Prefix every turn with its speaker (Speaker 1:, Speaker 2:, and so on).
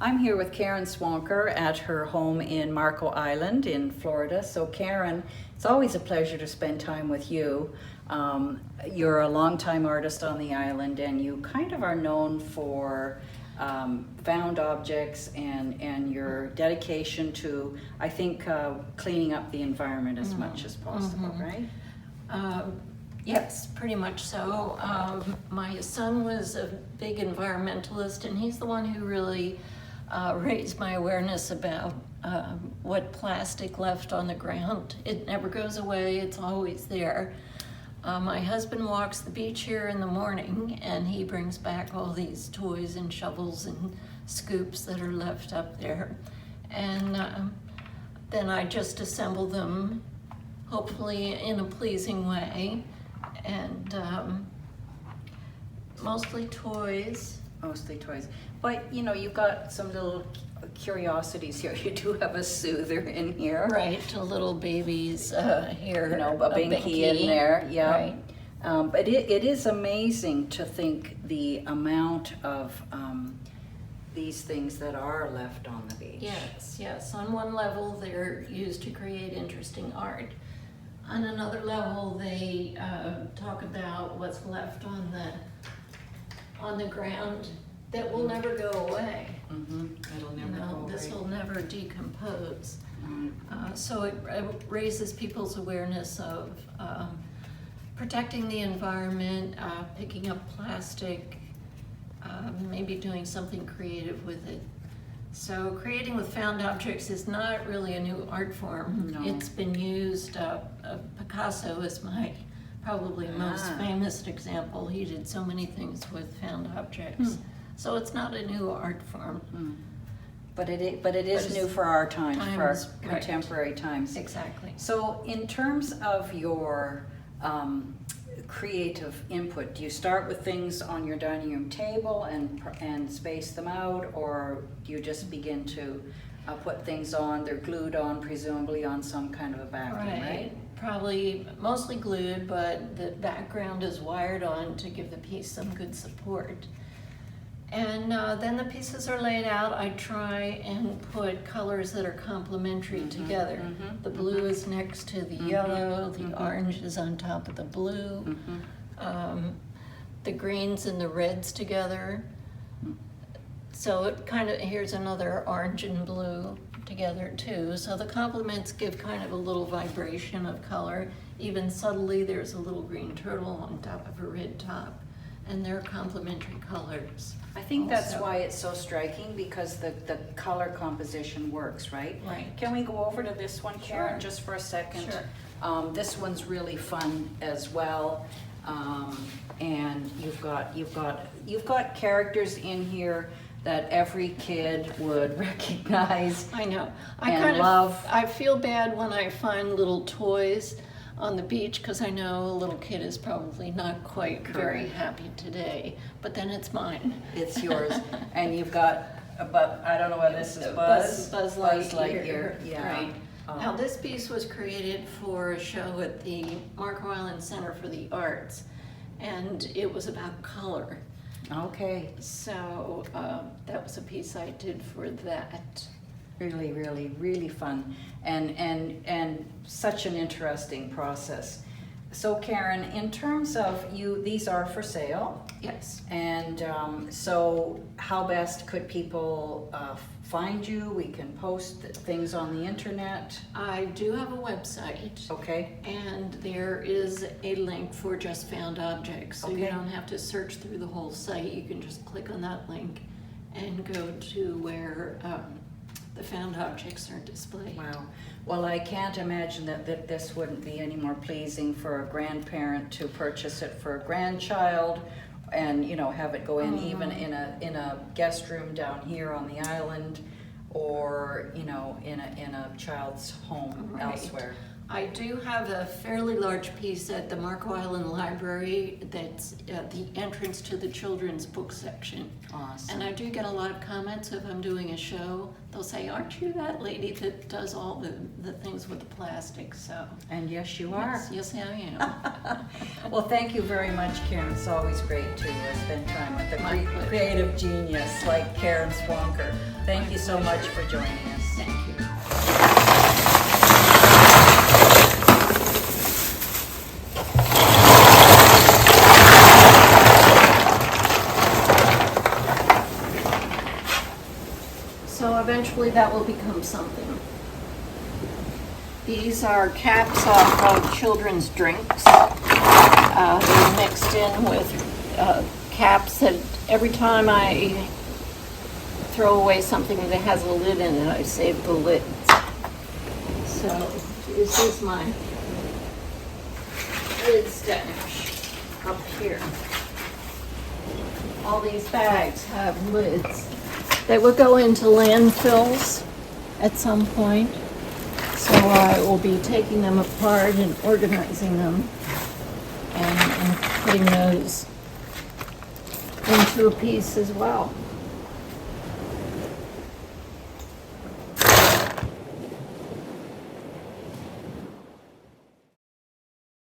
Speaker 1: I'm here with Karen Swanker at her home in Marco Island in Florida. So Karen, it's always a pleasure to spend time with you. You're a longtime artist on the island, and you kind of are known for found objects and your dedication to, I think, cleaning up the environment as much as possible, right?
Speaker 2: Yes, pretty much so. My son was a big environmentalist, and he's the one who really raised my awareness about what plastic left on the ground. It never goes away, it's always there. My husband walks the beach here in the morning, and he brings back all these toys and shovels and scoops that are left up there. And then I just assemble them, hopefully in a pleasing way. And mostly toys.
Speaker 1: Mostly toys. But, you know, you've got some little curiosities here. You do have a soother in here.
Speaker 2: Right, a little baby's here.
Speaker 1: You know, a binky in there, yeah.
Speaker 2: Right.
Speaker 1: But it is amazing to think the amount of these things that are left on the beach.
Speaker 2: Yes. On one level, they're used to create interesting art. On another level, they talk about what's left on the ground that will never go away.
Speaker 1: It'll never go away.
Speaker 2: This will never decompose.
Speaker 1: Mm.
Speaker 2: So it raises people's awareness of protecting the environment, picking up plastic, maybe doing something creative with it. So creating with found objects is not really a new art form.
Speaker 1: No.
Speaker 2: It's been used, Picasso is my probably most famous example. He did so many things with found objects. So it's not a new art form.
Speaker 1: But it is new for our times, for our contemporary times.
Speaker 2: Exactly.
Speaker 1: So in terms of your creative input, do you start with things on your dining room table and space them out, or do you just begin to put things on? They're glued on, presumably on some kind of a backing, right?
Speaker 2: Probably mostly glued, but the background is wired on to give the piece some good support. And then the pieces are laid out. I try and put colors that are complementary together. The blue is next to the yellow, the orange is on top of the blue, the greens and the reds together. So it kind of, here's another orange and blue together too. So the complements give kind of a little vibration of color. Even subtly, there's a little green turtle on top of a red top, and they're complementary colors.
Speaker 1: I think that's why it's so striking, because the color composition works, right?
Speaker 2: Right.
Speaker 1: Can we go over to this one, Karen,
Speaker 2: Sure.
Speaker 1: just for a second?
Speaker 2: Sure.
Speaker 1: This one's really fun as well, and you've got characters in here that every kid would recognize.
Speaker 2: I know.
Speaker 1: And love.
Speaker 2: I feel bad when I find little toys on the beach, because I know a little kid is probably not quite very happy today, but then it's mine.
Speaker 1: It's yours. And you've got, I don't know what this is, Buzz
Speaker 2: Lightyear.
Speaker 1: Yeah.
Speaker 2: Right. Now this piece was created for a show at the Marco Island Center for the Arts, and it was about color.
Speaker 1: Okay.
Speaker 2: So that was a piece I did for that.
Speaker 1: Really, really, really fun, and such an interesting process. So Karen, in terms of you, these are for sale.
Speaker 2: Yes.
Speaker 1: And so how best could people find you? We can post things on the internet.
Speaker 2: I do have a website.
Speaker 1: Okay.
Speaker 2: And there is a link for just found objects. So you don't have to search through the whole site. You can just click on that link and go to where the found objects are displayed.
Speaker 1: Wow. Well, I can't imagine that this wouldn't be any more pleasing for a grandparent to purchase it for a grandchild, and have it go in even in a guest room down here on the island, or in a child's home elsewhere.
Speaker 2: I do have a fairly large piece at the Marco Island Library that's at the entrance to the children's book section.
Speaker 1: Awesome.
Speaker 2: And I do get a lot of comments if I'm doing a show. They'll say, aren't you that lady that does all the things with the plastic? So.
Speaker 1: And yes, you are.
Speaker 2: Yes, I am.
Speaker 1: Well, thank you very much, Karen. It's always great to spend time with a
Speaker 2: My pleasure.
Speaker 1: creative genius like Karen Swanker. Thank you so much for joining us.
Speaker 2: Thank you. So eventually that will become something. These are caps off of children's drinks. They're mixed in with caps that every time I throw away something that has a lid in it, I save the lids. So this is my lid stash up here. All these bags have lids. They will go into landfills at some point, so I will be taking them apart and organizing them and putting those into a piece as well.